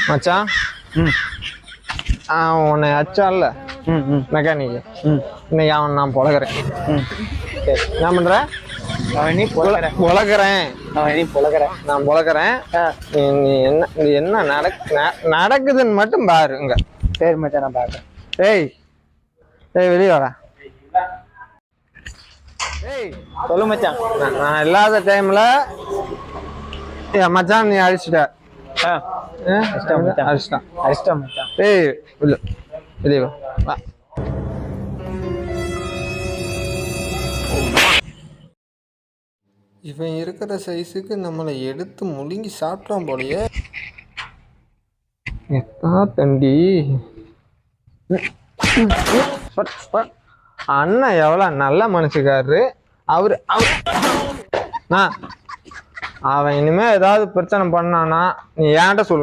மச்சான் உன்னை அச்சான்ல மெக்கானிக்கு இன்னைக்கு அவன் நான் பொழகிறேன். என்ன பண்ற? பொழக்கிறேன். நான் பொழக்கிறேன். நீ என்ன நடக்குதுன்னு மட்டும் பாருங்க. சரி மச்சான், நான் பாக்குறேன். ஏய் வெளியே வாடா. ஏய் சொல்லு மச்சான். நான் இல்லாத டைம்ல மச்சான் நீ அடிச்சுட்ட. அடிச்சிட்டான் மச்சான். ஏய் வெளியே வா. இவன் இருக்கிற சைஸுக்கு நம்மளை எடுத்து முழுங்கி சாப்பிட்டான் போலயே. தண்டி அண்ணன் எவ்வளவு நல்ல மனுஷக்காரரு. அவன் இனிமே ஏதாவது பிரச்சனை பண்ணானா நீ ஏன்ட்ட சொல்லணும்.